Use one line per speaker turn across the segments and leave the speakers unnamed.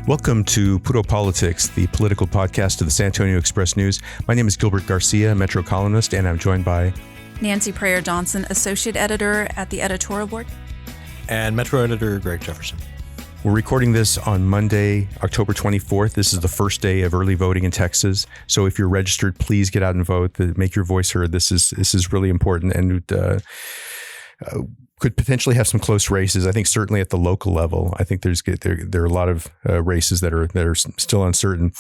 Welcome to Puro Politics, the political podcast of the San Antonio Express-News. My name is Gilbert Garcia, Metro columnist, and I'm joined by
Nancy Prayer-Johnson, associate editor at the editorial board.
And Metro editor Greg Jefferson.
We're recording this on Monday, October 24th. This is the first day of early voting in Texas. So if you're registered, please get out and vote. Make your voice heard. This is really important and could potentially have some close races. I think certainly at the local level, I think there are a lot of races that are still uncertain.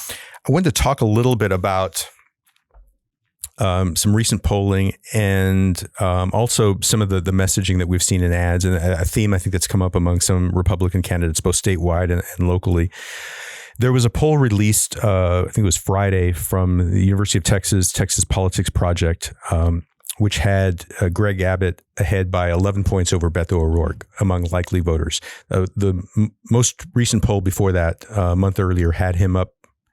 I wanted to talk a little bit about some recent polling and also some of the messaging that we've seen in ads, and a theme I think that's come up among some Republican candidates, both statewide and locally. There was a poll released, I think it was Friday, from the University of Texas Politics Project, which had Greg Abbott ahead by 11 points over Beto O'Rourke among likely voters. The most recent poll before that, a month earlier, had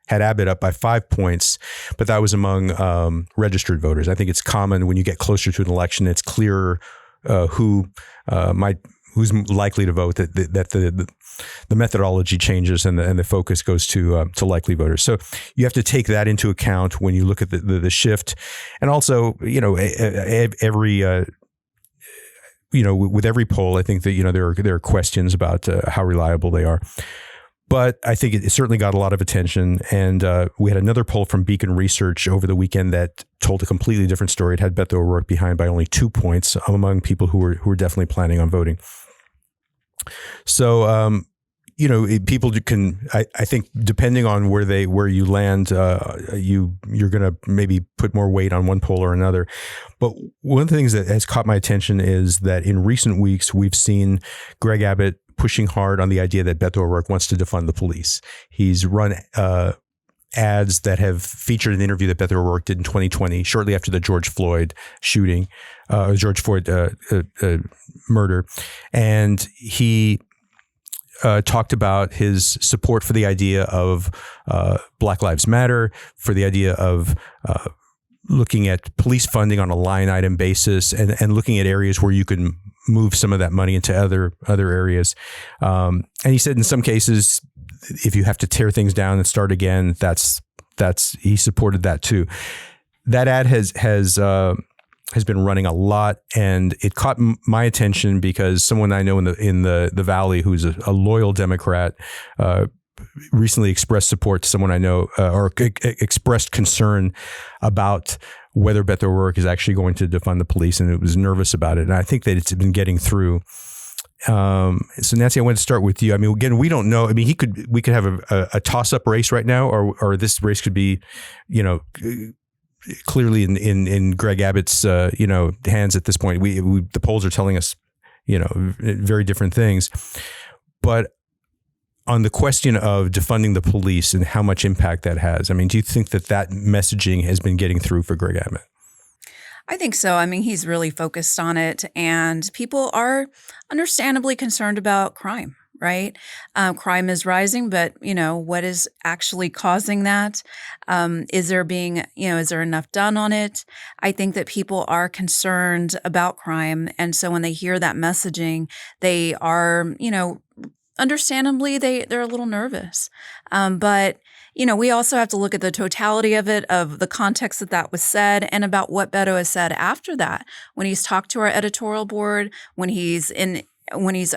Abbott up by 5 points, but that was among registered voters. I think it's common when you get closer to an election, it's clearer who's likely to vote, that the methodology changes and the focus goes to likely voters. So you have to take that into account when you look at the shift, and also every with every poll, I think that there are questions about how reliable they are. But I think it certainly got a lot of attention. And we had another poll from Beacon Research over the weekend that told a completely different story. It had Beto O'Rourke behind by only 2 points among people who were definitely planning on voting. So, people can, I think, depending on where you land, you're going to maybe put more weight on one poll or another. But one of the things that has caught my attention is that in recent weeks, we've seen Greg Abbott pushing hard on the idea that Beto O'Rourke wants to defund the police. He's run ads that have featured an interview that Beto O'Rourke did in 2020, shortly after the George Floyd shooting, murder. And he talked about his support for the idea of Black Lives Matter, for the idea of looking at police funding on a line item basis, and looking at areas where you can move some of that money into other areas. And he said in some cases, if you have to tear things down and start again, he supported that too. That ad has been running a lot, and it caught my attention because someone I know in the Valley, who's a loyal Democrat, recently expressed support to someone I know, or expressed concern about whether Beto O'Rourke is actually going to defund the police, and it was nervous about it. And I think that it's been getting through. So Nancy, I want to start with you. I mean, again, we don't know. I mean, we could have a toss-up race right now, or this race could be, clearly in Greg Abbott's hands at this point. The polls are telling us, very different things. But on the question of defunding the police and how much impact that has, I mean, do you think that messaging has been getting through for Greg Abbott?
I think so. I mean, he's really focused on it, and people are understandably concerned about crime, right? Crime is rising, but, what is actually causing that? Is there enough done on it? I think that people are concerned about crime. And so when they hear that messaging, they are, understandably, they're a little nervous. But we also have to look at the totality of it, of the context that was said, and about what Beto has said after that. When he's talked to our editorial board, when he's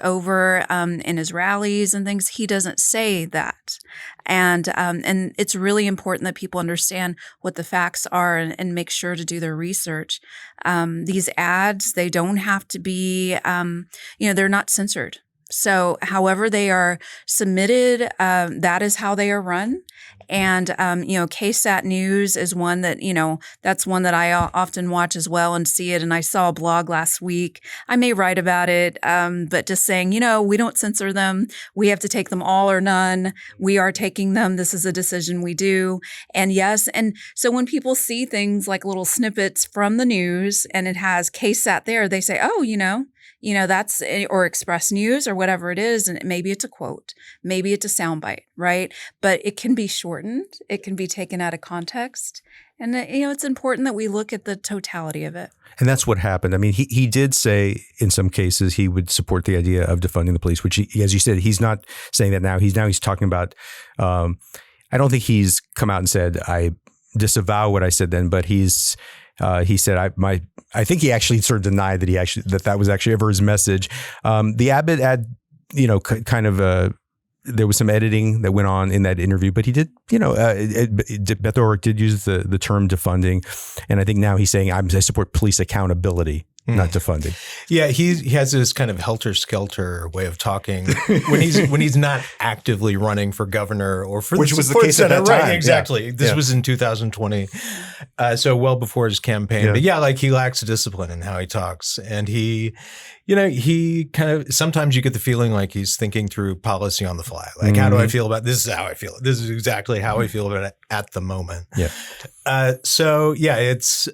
over in his rallies and things, he doesn't say that. And it's really important that people understand what the facts are and make sure to do their research. These ads, they don't have to be, they're not censored. So however they are submitted, that is how they are run. And, KSAT News is one that, that's one that I often watch as well and see it. And I saw a blog last week. I may write about it, but just saying, we don't censor them. We have to take them all or none. We are taking them. This is a decision we do. And yes. And so when people see things like little snippets from the news and it has KSAT there, they say, oh, that's, or Express News or whatever it is. And maybe it's a quote, maybe it's a soundbite, right? But it can be shortened. It can be taken out of context. And it's important that we look at the totality of it.
And that's what happened. I mean, he did say in some cases he would support the idea of defunding the police, which, as you said, he's not saying that now. He's talking about. I don't think he's come out and said I disavow what I said then, but he said I think he actually sort of denied that that was actually ever his message. The Abbott ad, kind of. There was some editing that went on in that interview, but he did, Beto O'Rourke did use the term defunding. And I think now he's saying I support police accountability, not defunding.
Yeah, he has this kind of helter-skelter way of talking when he's not actively running for governor or for
which was the case at that time.
Right, exactly. Yeah. This was in 2020, so well before his campaign. Yeah. But he lacks discipline in how he talks, and he kind of sometimes you get the feeling like he's thinking through policy on the fly. Like, how do I feel about this? Is how I feel. This is exactly how I feel about it at the moment.
Yeah.
It's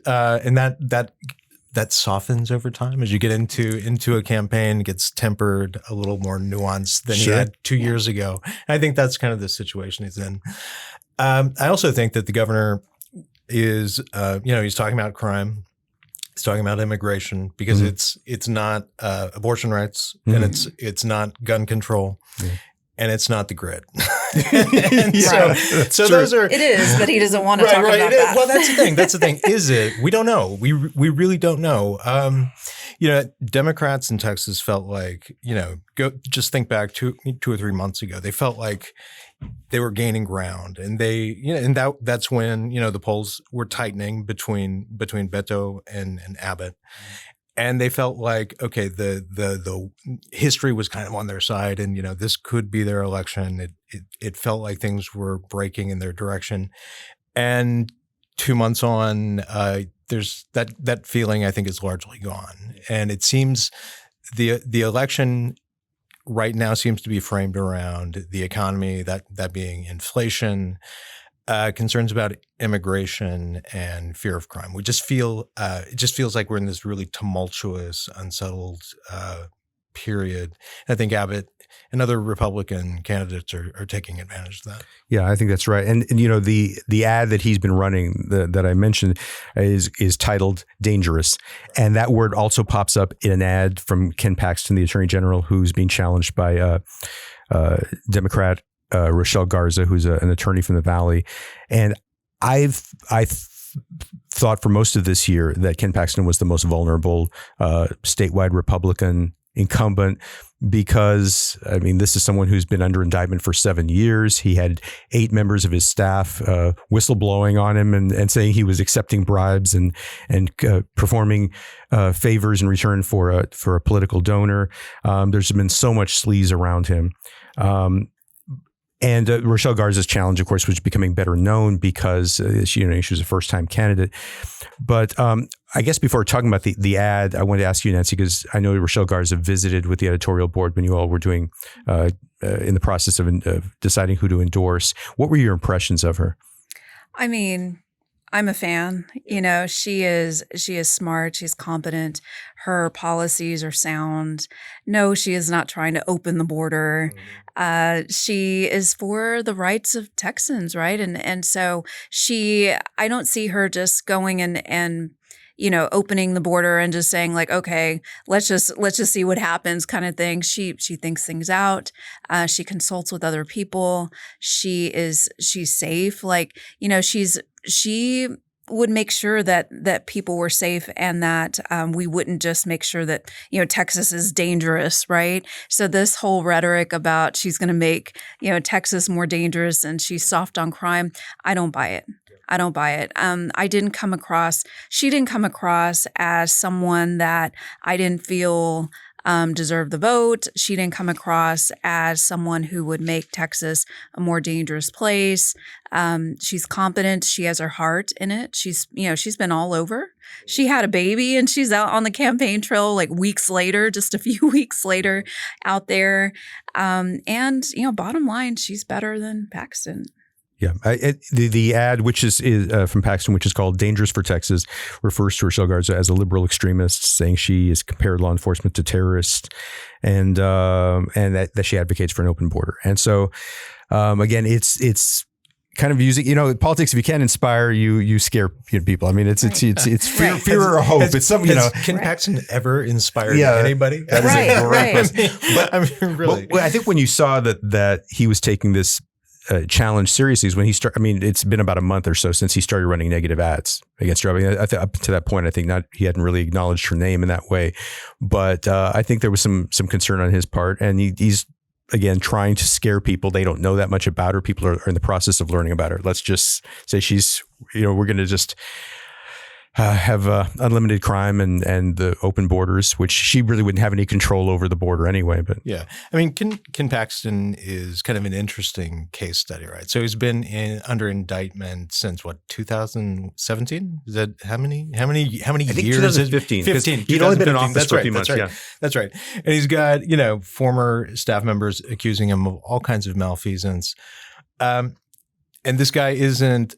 and that softens over time as you get into a campaign, gets tempered a little more nuanced than he had 2 years ago. And I think that's kind of the situation he's in. I also think that the governor is, he's talking about crime. He's talking about immigration because it's not abortion rights and it's not gun control. And it's not the grid. So those are.
It is, but he doesn't want to talk about that.
Well, that's the thing. That's the thing. Is it? We don't know. We really don't know. Democrats in Texas felt like, just think back 2 or 3 months ago. They felt like they were gaining ground, and that's when the polls were tightening between Beto and Abbott. And they felt like, okay, the history was kind of on their side, and this could be their election. It felt like things were breaking in their direction. And 2 months on, there's that feeling I think is largely gone. And it seems the election right now seems to be framed around the economy, that being inflation, concerns about immigration and fear of crime. It just feels like we're in this really tumultuous, unsettled period. And I think Abbott and other Republican candidates are taking advantage of that.
Yeah, I think that's right. And the ad that he's been running that I mentioned is titled "Dangerous," and that word also pops up in an ad from Ken Paxton, the Attorney General, who's being challenged by Democrat Rochelle Garza, who's an attorney from the Valley. And I thought for most of this year that Ken Paxton was the most vulnerable statewide Republican incumbent because, this is someone who's been under indictment for 7 years. He had 8 members of his staff whistleblowing on him and saying he was accepting bribes and performing favors in return for a political donor. There's been so much sleaze around him. And Rochelle Garza's challenge, of course, was becoming better known because she was a first-time candidate. But I guess before talking about the ad, I wanted to ask you, Nancy, because I know Rochelle Garza visited with the editorial board when you all were doing in the process of deciding who to endorse. What were your impressions of her?
I'm a fan. She is smart. She's competent. Her policies are sound. No, she is not trying to open the border. She is for the rights of Texans, right? And so I don't see her just going and opening the border and just saying like, okay, let's just see what happens kind of thing. She thinks things out. She consults with other people. She's safe. Like, she would make sure that people were safe and that we wouldn't just make sure that, Texas is dangerous, right? So this whole rhetoric about she's going to make, Texas more dangerous and she's soft on crime, I don't buy it. She didn't come across as someone that I didn't feel deserved the vote. She didn't come across as someone who would make Texas a more dangerous place. She's competent. She has her heart in it. She's been all over. She had a baby and she's out on the campaign trail like weeks later, just a few weeks later out there. And bottom line, she's better than Paxton.
Yeah, the ad, which is from Paxton, which is called "Dangerous for Texas," refers to Rochelle Garza as a liberal extremist, saying she has compared law enforcement to terrorists, and that she advocates for an open border. And so, again, it's kind of using, politics, if you can't inspire, you scare people. I mean, it's fear or hope. It's something,
Can Paxton ever inspire anybody?
That is a great question.
But I mean, really.
Well, I think when you saw that he was taking this challenge seriously is when he started. I mean, it's been about a month or so since he started running negative ads against her. I mean, up to that point, I think he hadn't really acknowledged her name in that way. But I think there was some concern on his part, and he's again trying to scare people. They don't know that much about her. People are in the process of learning about her. Let's just say she's, we're going to just have unlimited crime and the open borders, which she really wouldn't have any control over the border anyway. But
yeah, I mean, Ken Paxton is kind of an interesting case study, right? So he's been under indictment since 2017? Is that how many
I think
years?
2015.
15.
He'd only been in office for a few months.
That's right.
Yeah,
that's right. And he's got former staff members accusing him of all kinds of malfeasance. And this guy isn't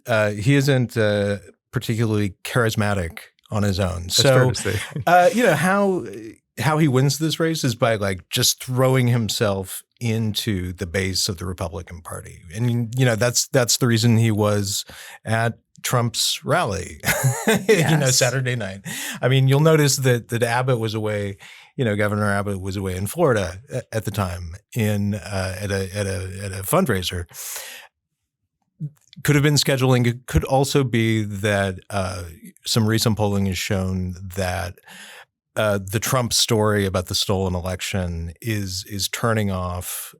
particularly charismatic on his own.
That's fair to say.
How he wins this race is by just throwing himself into the base of the Republican Party. And, that's the reason he was at Trump's rally,
Yes.
Saturday night. I mean, you'll notice that Abbott was away, Governor Abbott was away in Florida at the time at a fundraiser. Could have been scheduling. It could also be that some recent polling has shown that the Trump story about the stolen election is turning off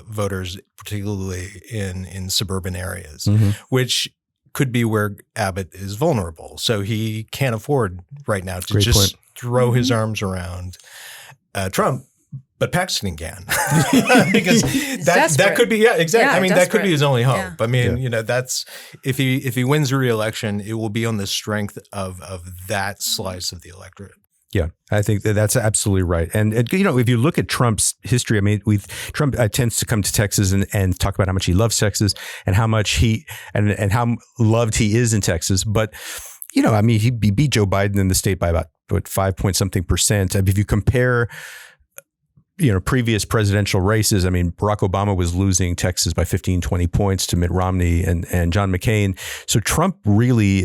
voters, particularly in suburban areas, which could be where Abbott is vulnerable. So he can't afford right now to throw his arms around Trump. But Paxton can, because that could be exactly.
Yeah,
I mean, that could be his only hope.
Yeah.
I mean, that's if he wins a re-election, it will be on the strength of that slice of the electorate.
Yeah, I think that's absolutely right. And if you look at Trump's history, I mean, Trump tends to come to Texas and talk about how much he loves Texas and how much and how loved he is in Texas. But I mean, he beat Joe Biden in the state by about 5-point-something%. I mean, if you compare previous presidential races, I mean, Barack Obama was losing Texas by 15, 20 points to Mitt Romney and John McCain. So Trump really,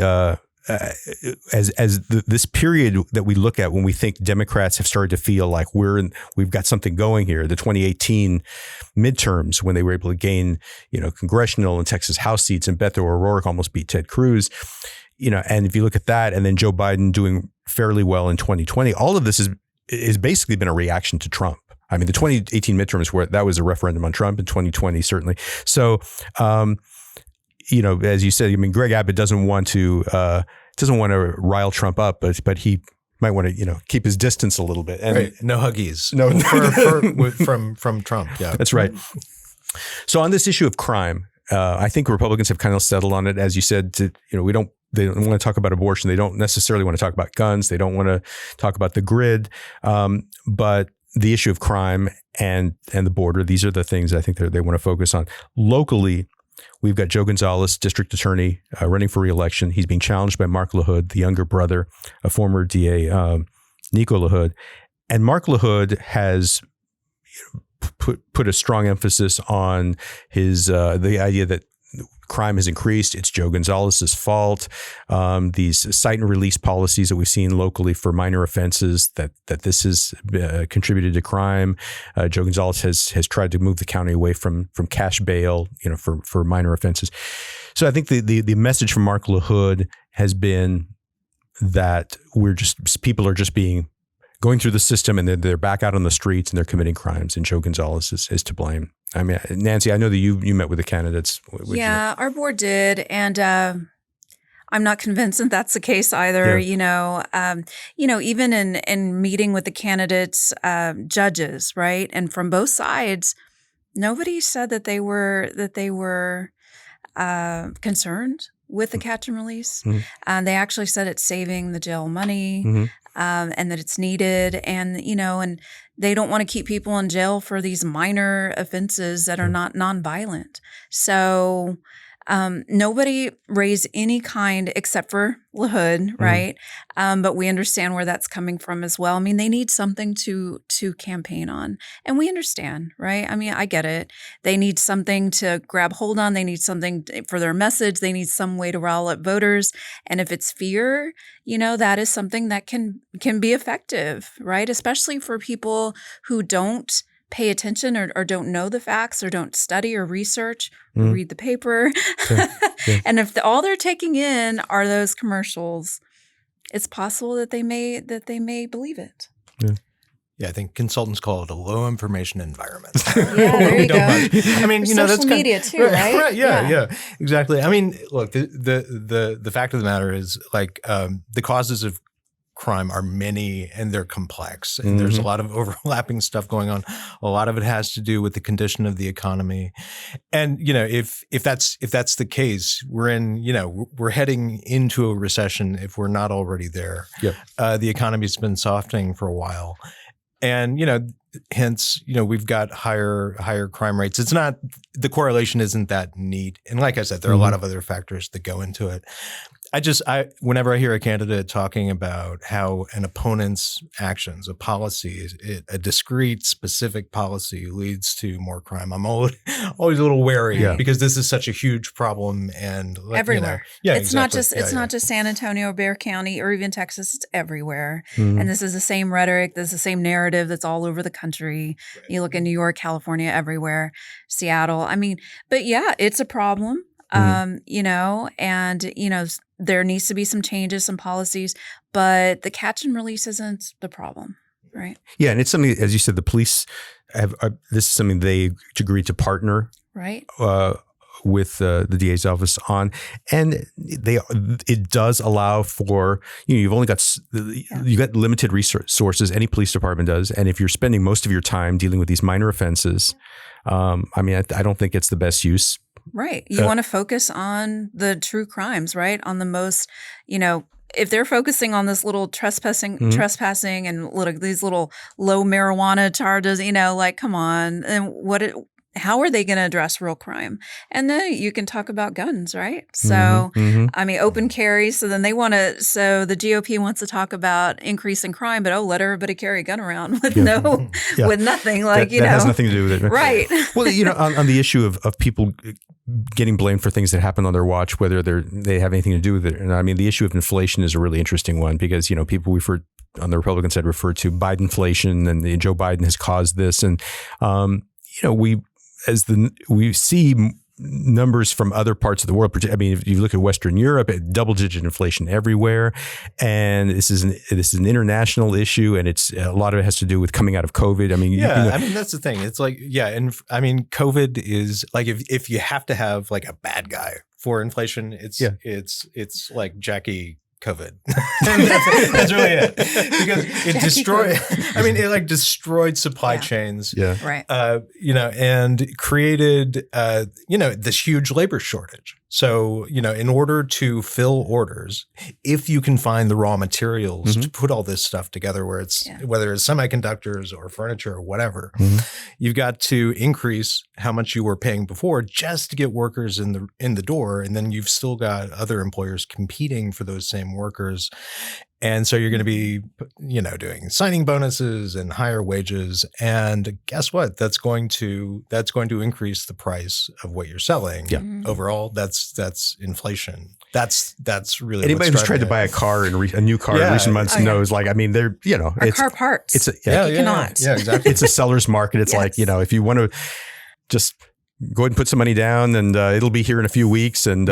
this period that we look at when we think Democrats have started to feel like we've got something going here, the 2018 midterms when they were able to gain, congressional and Texas House seats, and Beto O'Rourke almost beat Ted Cruz. And if you look at that, and then Joe Biden doing fairly well in 2020, all of this is basically been a reaction to Trump. I mean, the 2018 midterms that was a referendum on Trump, in 2020 certainly. So, as you said, I mean, Greg Abbott doesn't want to rile Trump up, but he might want to keep his distance a little bit. And
right. No huggies.
No,
from Trump. Yeah,
that's right. So on this issue of crime, I think Republicans have kind of settled on it, as you said. They don't want to talk about abortion. They don't necessarily want to talk about guns. They don't want to talk about the grid. But the issue of crime and the border, these are the things I think they want to focus on. Locally, we've got Joe Gonzalez, district attorney, running for re-election. He's being challenged by Mark LaHood, the younger brother of former DA Nico LaHood. And Mark LaHood has put a strong emphasis on the idea that crime has increased. It's Joe Gonzalez's fault. These cite and release policies that we've seen locally for minor offenses, that this has contributed to crime. Joe Gonzalez has tried to move the county away from cash bail, for minor offenses. So I think the message from Mark LaHood has been that people are just going through the system, and they're back out on the streets and they're committing crimes, and Joe Gonzalez is to blame. I mean, Nancy, I know that you met with the candidates.
Yeah, our board did, and I'm not convinced that that's the case either.
Yeah.
Even in meeting with the candidates, judges, right, and from both sides, nobody said that they were concerned with the catch and release.
Mm-hmm.
They actually said it's saving the jail money.
Mm-hmm.
And that it's needed, and and they don't want to keep people in jail for these minor offenses that are not nonviolent. So, Nobody raised any kind except for LaHood, right? But we understand where that's coming from as well. I mean, they need something to campaign on, and we understand, right? I mean, I get it. They need something to grab hold on. They need something for their message. They need some way to rile up voters. And if it's fear, that is something that can be effective, right? Especially for people who don't pay attention or don't know the facts or don't study or research or read the paper. Yeah. And if all they're taking in are those commercials, it's possible that they may believe it.
Yeah, I think consultants call it a low information environment.
Yeah, there you go.
I mean,
social
that's
media too, right?
Right. Yeah, exactly. I mean, look, the fact of the matter is, like, the causes of crime are many and they're complex, and there's a lot of overlapping stuff going on. A lot of it has to do with the condition of the economy, and if that's the case, we're heading into a recession if we're not already there. Yep. The economy's been softening for a while. And, hence, we've got higher crime rates. It's not, the correlation isn't that neat. And like I said, there are a lot of other factors that go into it. Whenever I hear a candidate talking about how an opponent's actions, a policy, a discrete, specific policy leads to more crime, I'm always a little wary because this is such a huge problem and
everywhere.
Yeah,
it's
exactly.
not just San Antonio, Bexar County, or even Texas. It's everywhere. And this is the same rhetoric. This is the same narrative that's all over the country. Right. You look in New York, California, everywhere, Seattle. I mean, but yeah, it's a problem. And there needs to be some changes, some policies, but the catch and release isn't the problem, right?
Yeah, and it's something, as you said, the police have. This is something they agreed to partner,
right,
with the DA's office on, and it does allow for you've only got you got limited resources. Any police department does, and if you're spending most of your time dealing with these minor offenses, I don't think it's the best use.
Right. You want to focus on the true crimes, right? On the most, if they're focusing on this little trespassing and these little low marijuana charges, come on. And how are they going to address real crime? And then you can talk about guns, right? So, open carry. So then the GOP wants to talk about increasing crime, but let everybody carry a gun around with with nothing. Like,
that has nothing to do with it.
Right.
Well, on the issue of people getting blamed for things that happen on their watch, whether they have anything to do with it. And the issue of inflation is a really interesting one because, people on the Republican side refer to Bidenflation and Joe Biden has caused this. And, we see numbers from other parts of the world. If you look at Western Europe, double-digit inflation everywhere, and this is an international issue, and a lot of it has to do with coming out of COVID.
That's the thing. It's like, and COVID is like if you have to have like a bad guy for inflation, it's like Jackie COVID. that's really it. Because it destroyed, it destroyed supply chains.
Yeah.
Right.
And created, this huge labor shortage. So, in order to fill orders, if you can find the raw materials to put all this stuff together, whether it's semiconductors or furniture or whatever, you've got to increase how much you were paying before just to get workers in the door. And then you've still got other employers competing for those same workers. And so you're going to be, doing signing bonuses and higher wages. And guess what? That's going to increase the price of what you're selling.
Yeah.
Overall, that's inflation. That's really
anybody who's tried to buy a car and a new car in recent months knows. They're it's
car parts.
It's
you cannot.
Yeah, exactly.
It's a seller's market. It's like if you want to just go ahead and put some money down, and it'll be here in a few weeks, and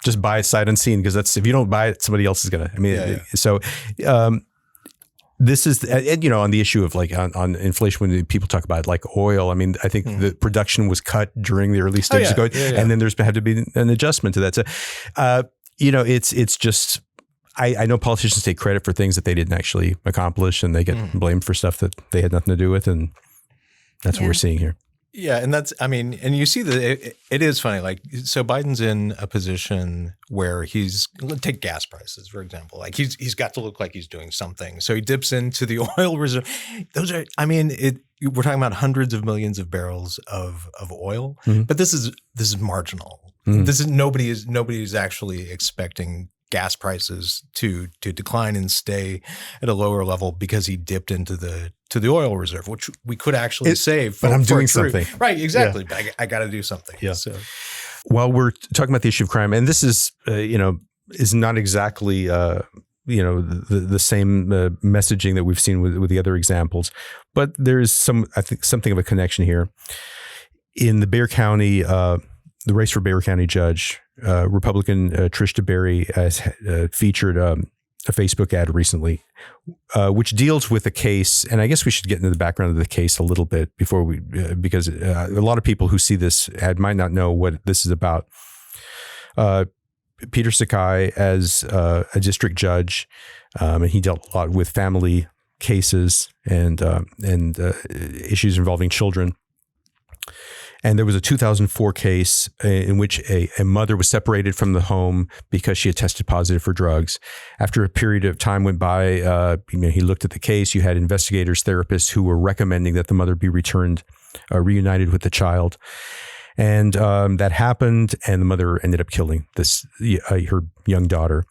just buy it sight unseen, because if you don't buy it, somebody else is going to. So this is, on the issue of on inflation, when people talk about oil, I think the production was cut during the early stages of COVID, and then there's had to be an adjustment to that. So, it's just, I know politicians take credit for things that they didn't actually accomplish, and they get blamed for stuff that they had nothing to do with. And that's what we're seeing here.
Yeah. And and you see that it is funny. So Biden's in a position where take gas prices, for example. He's got to look like he's doing something. So he dips into the oil reserve. Those are, we're talking about hundreds of millions of barrels of oil, but this is marginal. This is nobody is actually expecting gas prices to decline and stay at a lower level because he dipped into the oil reserve, which we could actually save.
But I'm doing something.
Right, exactly. Yeah. But I got to do something.
Yeah.
So,
while we're talking about the issue of crime, and this is is not exactly the same messaging that we've seen with the other examples, but there's something of a connection here. In the Bexar County, the race for Bexar County judge, Republican Trish DeBerry has featured a Facebook ad recently, which deals with a case. And I guess we should get into the background of the case a little bit before because a lot of people who see this ad might not know what this is about. Peter Sakai, as a district judge, and he dealt a lot with family cases and issues involving children. And there was a 2004 case in which a mother was separated from the home because she had tested positive for drugs. After a period of time went by, he looked at the case. You had investigators, therapists who were recommending that the mother be reunited with the child. And that happened, and the mother ended up killing her young daughter.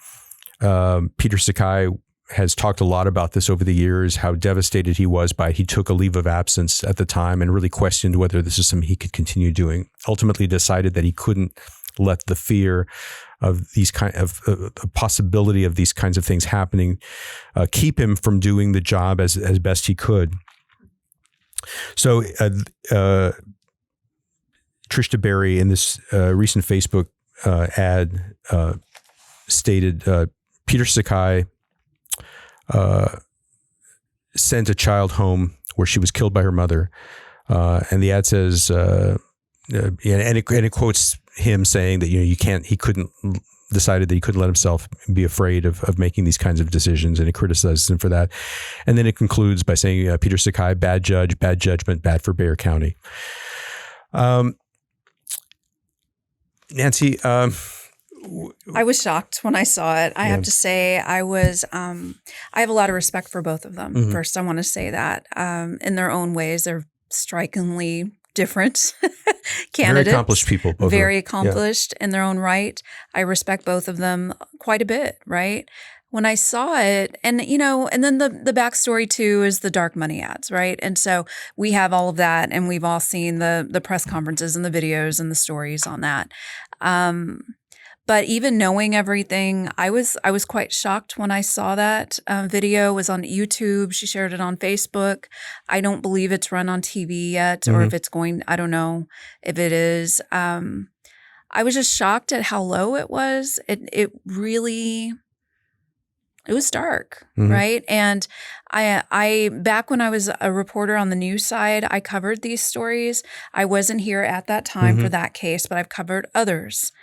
Peter Sakai has talked a lot about this over the years, how devastated he was he took a leave of absence at the time and really questioned whether this is something he could continue doing. Ultimately decided that he couldn't let the fear of these the possibility of these kinds of things happening keep him from doing the job as best he could. So Trish DeBerry in this recent Facebook ad stated Peter Sakai sent a child home where she was killed by her mother. And the ad says, and it quotes him saying that, decided that he couldn't let himself be afraid of making these kinds of decisions, and it criticizes him for that. And then it concludes by saying, Peter Sakai, bad judge, bad judgment, bad for Bexar County. Nancy,
I was shocked when I saw it. I have to say I have a lot of respect for both of them. Mm-hmm. First, I want to say that in their own ways, they're strikingly different candidates.
Very accomplished people.
Very accomplished in their own right. I respect both of them quite a bit, right? When I saw it, and then the backstory too is the dark money ads, right? And so we have all of that, and we've all seen the press conferences and the videos and the stories on that. But even knowing everything, I was quite shocked when I saw that video. It was on YouTube. She shared it on Facebook. I don't believe it's run on TV yet, or if it's going. I don't know if it is. I was just shocked at how low it was. It was dark, right? And I back when I was a reporter on the news side, I covered these stories. I wasn't here at that time for that case, but I've covered others.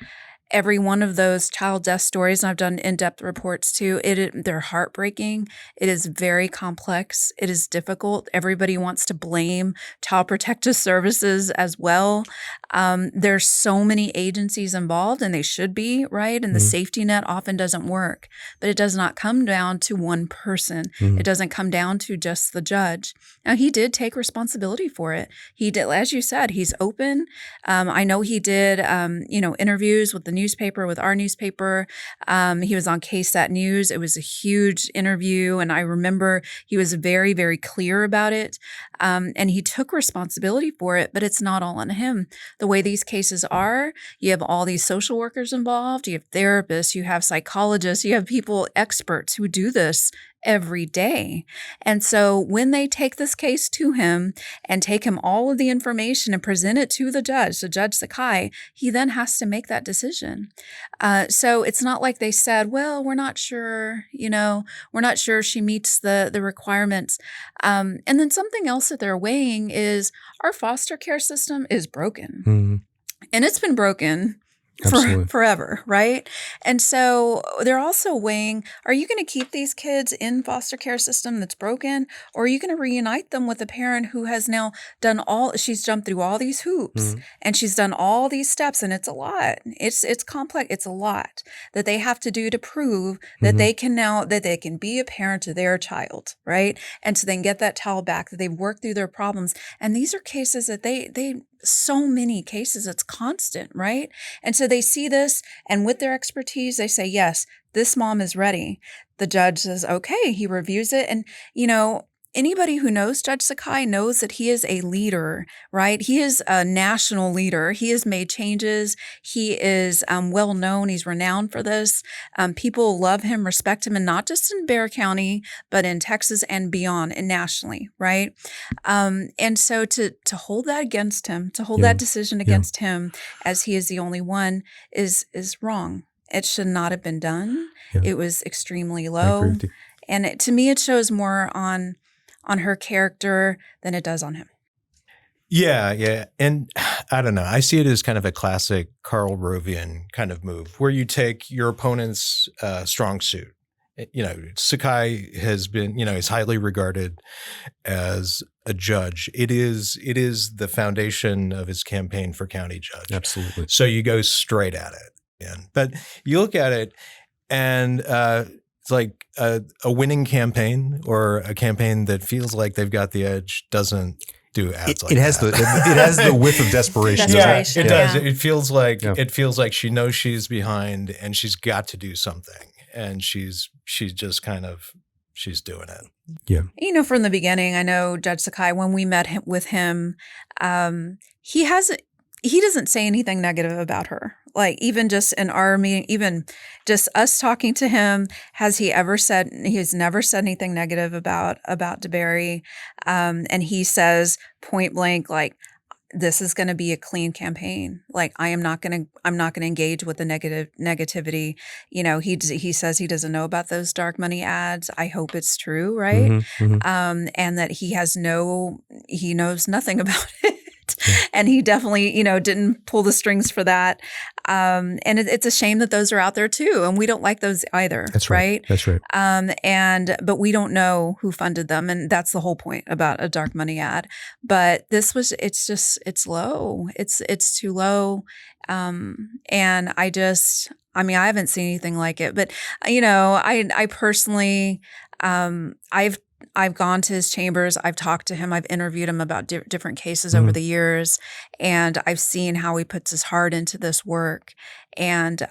Every one of those child death stories, and I've done in-depth reports too, they're heartbreaking. It is very complex. It is difficult. Everybody wants to blame Child Protective Services as well. There's so many agencies involved, and they should be, right? And the safety net often doesn't work. But it does not come down to one person. It doesn't come down to just the judge. Now, he did take responsibility for it. He did, as you said, he's open. I know he did, interviews with the newspaper, with our newspaper. He was on KSAT News. It was a huge interview, and I remember he was very, very clear about it, and he took responsibility for it, but it's not all on him. The way these cases are, you have all these social workers involved, you have therapists, you have psychologists, you have people, experts who do this every day. And so when they take this case to him and take him all of the information and present it to the judge, so Judge Sakai, he then has to make that decision. So it's not like they said, well, we're not sure, we're not sure she meets the requirements. And then something else that they're weighing is our foster care system is broken. And it's been broken
Absolutely.
forever, right? And so they're also weighing, are you going to keep these kids in foster care system that's broken, or are you going to reunite them with a parent who has now she's jumped through all these hoops and she's done all these steps, and it's a lot. It's complex. It's a lot that they have to do to prove that they can be a parent to their child, right? And to then get that child back, that they've worked through their problems. And these are cases that they so many cases, it's constant, right? And so they see this, and with their expertise, they say, yes, this mom is ready. The judge says, okay, he reviews it. And, anybody who knows Judge Sakai knows that he is a leader, right? He is a national leader. He has made changes. He is well known. He's renowned for this. People love him, respect him, and not just in Bexar County, but in Texas and beyond and nationally, right? And so to hold that against him, to hold that decision against him as he is the only one is wrong. It should not have been done.
Yeah.
It was extremely
I
low.
agree with you.
And to me, it shows more on her character than it does on him.
Yeah. And I don't know. I see it as kind of a classic Karl Rovian kind of move where you take your opponent's strong suit. Sakai has been, is highly regarded as a judge. It is the foundation of his campaign for county judge.
Absolutely.
So you go straight at it. But you look at it and it's like a winning campaign or a campaign that feels like they've got the edge doesn't do ads like
it has
that.
it has the whiff of desperation.
Desperation.
It does.
Yeah.
It feels like she knows she's behind and she's got to do something, and she's just kind of she's doing it.
Yeah.
From the beginning, I know Judge Sakai, when we met with him, he doesn't say anything negative about her. Like even just in our meeting, even just us talking to him, he has never said anything negative about DeBerry. And he says point blank, like, this is going to be a clean campaign. Like, I'm not going to engage with the negativity. He says he doesn't know about those dark money ads. I hope it's true. Right. And that he knows nothing about it. And he definitely, didn't pull the strings for that. And it's a shame that those are out there too. And we don't like those either.
That's right. That's right.
But we don't know who funded them. And that's the whole point about a dark money ad. But it's low. It's too low. And I haven't seen anything like it. But, I personally, I've gone to his chambers. I've talked to him. I've interviewed him about different cases over the years, and I've seen how he puts his heart into this work. And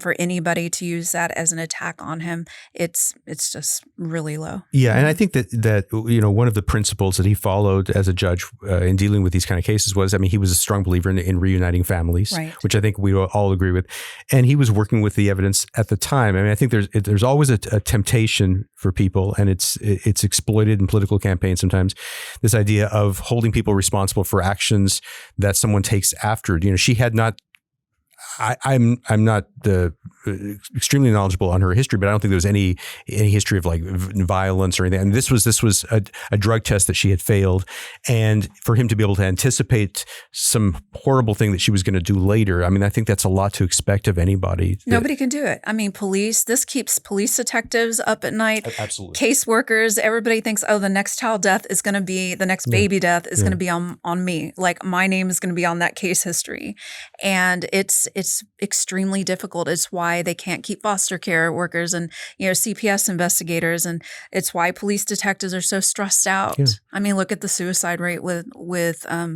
for anybody to use that as an attack on him, it's just really low.
Yeah, and I think that one of the principles that he followed as a judge in dealing with these kind of cases was, he was a strong believer in reuniting families,
right,
which I think we all agree with, and he was working with the evidence at the time. I think there's always a temptation for people, and it's exploited in political campaigns sometimes. This idea of holding people responsible for actions that someone takes after. She had not. I'm not extremely knowledgeable on her history, but I don't think there was any history of like violence or anything. And this was a drug test that she had failed, and for him to be able to anticipate some horrible thing that she was going to do later, I think that's a lot to expect of anybody.
Nobody can do it. This keeps police detectives up at night.
Absolutely.
Caseworkers, everybody thinks, the next child death is going to be, the next baby death is going to be on me. Like my name is going to be on that case history. And it's extremely difficult. It's why they can't keep foster care workers and, CPS investigators. And it's why police detectives are so stressed out. Yeah. Look at the suicide rate with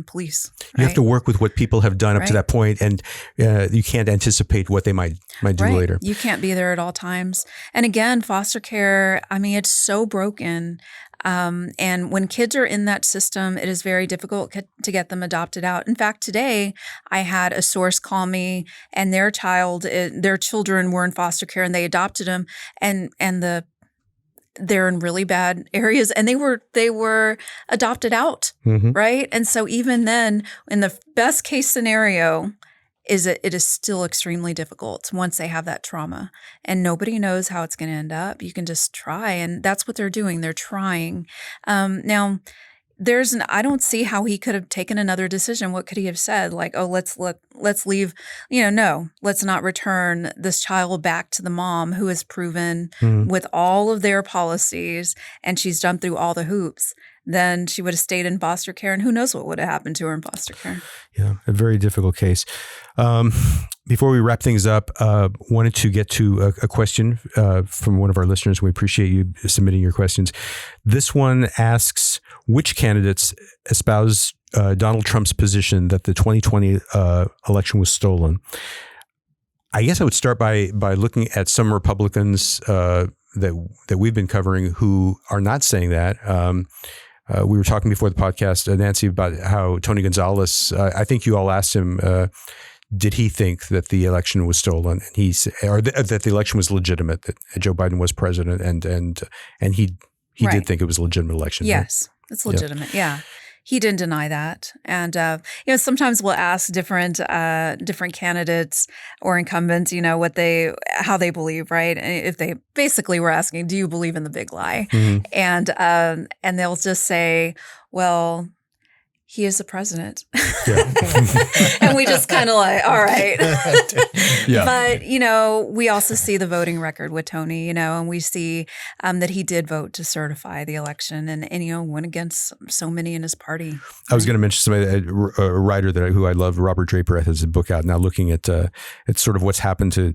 police. Right?
You have to work with what people have done up to that point, and you can't anticipate what they might do later.
You can't be there at all times. And again, foster care, it's so broken. And when kids are in that system, it is very difficult to get them adopted out. In fact, today I had a source call me, and their children were in foster care, and they adopted them, and they're in really bad areas, and they were adopted out, right? And so even then, in the best case scenario, it is still extremely difficult once they have that trauma, and nobody knows how it's going to end up. You can just try, and that's what they're doing. They're trying. Now, I don't see how he could have taken another decision. What could he have said? Like, oh, let's leave, no, let's not return this child back to the mom who has proven with all of their policies and she's jumped through all the hoops. Then she would have stayed in foster care, and who knows what would have happened to her in foster care.
Yeah, a very difficult case. Before we wrap things up, wanted to get to a question from one of our listeners. We appreciate you submitting your questions. This one asks, which candidates espouse Donald Trump's position that the 2020 election was stolen? I guess I would start by looking at some Republicans that we've been covering who are not saying that. We were talking before the podcast, Nancy, about how Tony Gonzalez, I think you all asked him, did he think that the election was stolen? And that the election was legitimate, that Joe Biden was president, and he did think it was a legitimate election.
Yes, right? It's legitimate. Yeah. He didn't deny that. And, sometimes we'll ask different candidates or incumbents, how they believe, right? And if they basically were asking, do you believe in the big lie? Mm-hmm. And they'll just say, well, he is the president. Yeah. And we just kind of like, all right. Yeah. But, we also see the voting record with Tony, and we see that he did vote to certify the election and went against so many in his party.
I was going to mention somebody, a writer who I love, Robert Draper, has a book out now looking at sort of what's happened to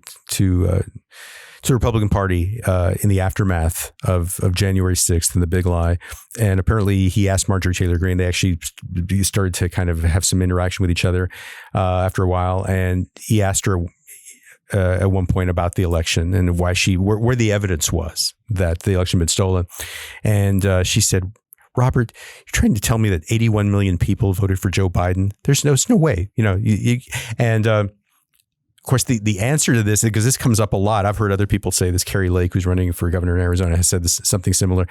the Republican Party in the aftermath of January 6th and the big lie. And apparently he asked Marjorie Taylor Greene, they actually started to kind of have some interaction with each other after a while. And he asked her at one point about the election and why where the evidence was that the election had been stolen. And she said, Robert, you're trying to tell me that 81 million people voted for Joe Biden? There's no way, of course, the answer to this, because this comes up a lot, I've heard other people say this. Carrie Lake, who's running for governor in Arizona, has said something similar.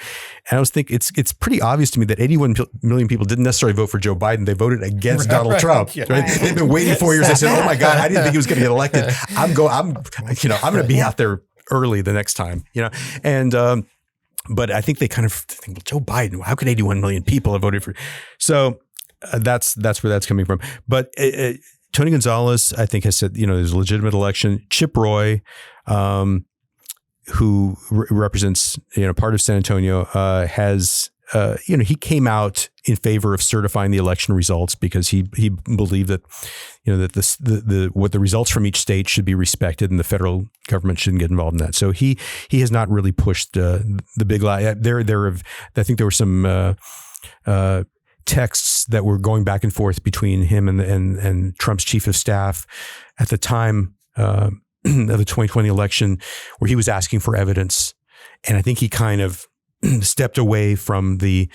And I was thinking it's pretty obvious to me that 81 million people didn't necessarily vote for Joe Biden. They voted against Donald Trump. Yeah. Right? They've been waiting 4 years. They said, "Oh my God, I didn't think he was going to get elected. I'm going to be out there early the next time." And but I think they kind of think, well, Joe Biden, how could 81 million people have voted for? So that's where that's coming from. But Tony Gonzalez, I think, has said, there's a legitimate election. Chip Roy, who represents, part of San Antonio, has, he came out in favor of certifying the election results because he believed that, that what the results from each state should be respected and the federal government shouldn't get involved in that. So he has not really pushed the big lie. I think there were some texts that were going back and forth between him and Trump's chief of staff at the time of the 2020 election, where he was asking for evidence, and I think he kind of stepped away from the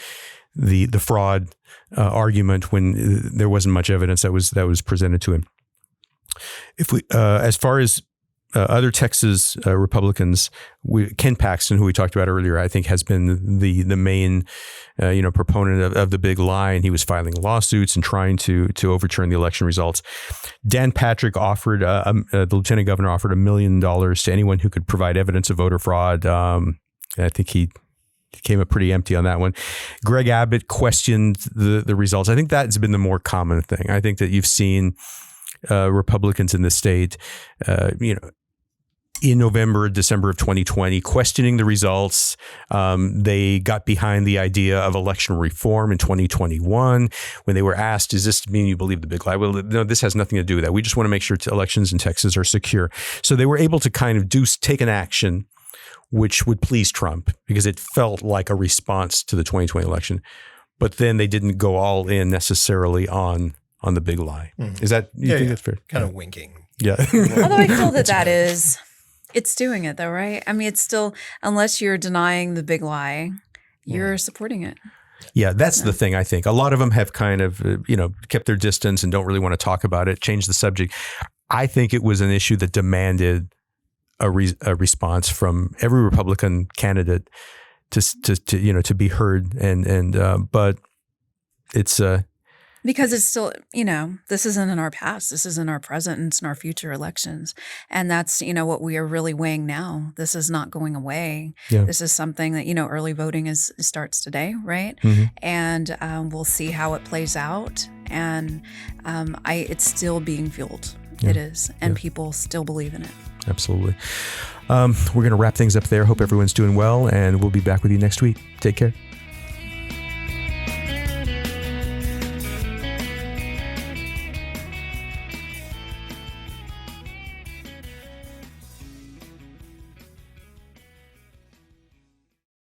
fraud argument when there wasn't much evidence that was presented to him. If we, as far as other Texas Republicans, Ken Paxton, who we talked about earlier, I think has been the main proponent of the big lie, and he was filing lawsuits and trying to overturn the election results. Dan Patrick offered, the lieutenant governor offered $1 million to anyone who could provide evidence of voter fraud. I think he came up pretty empty on that one. Greg Abbott questioned the results. I think that's been the more common thing. I think that you've seen Republicans in the state, in November, December of 2020, questioning the results. They got behind the idea of election reform in 2021 when they were asked, does this mean you believe the big lie? Well, no, this has nothing to do with that. We just want to make sure elections in Texas are secure. So they were able to kind of take an action which would please Trump because it felt like a response to the 2020 election. But then they didn't go all in necessarily on the big lie. Mm-hmm. Is that, you think that's fair?
Kind of winking.
Yeah.
Although I feel that is... It's doing it though, right? I mean, it's still, unless you're denying the big lie, you're supporting it.
Yeah, that's the thing, I think. A lot of them have kind of, kept their distance and don't really want to talk about it, change the subject. I think it was an issue that demanded a response from every Republican candidate to be heard. But it's
Because it's still, this isn't in our past. This is in our present and it's in our future elections. And that's, what we are really weighing now. This is not going away.
Yeah.
This is something that, early voting starts today, right?
Mm-hmm.
And we'll see how it plays out. And it's still being fueled.
Yeah.
It is. And
Yeah.
people still believe in it.
Absolutely. We're going to wrap things up there. Hope everyone's doing well, and we'll be back with you next week. Take care.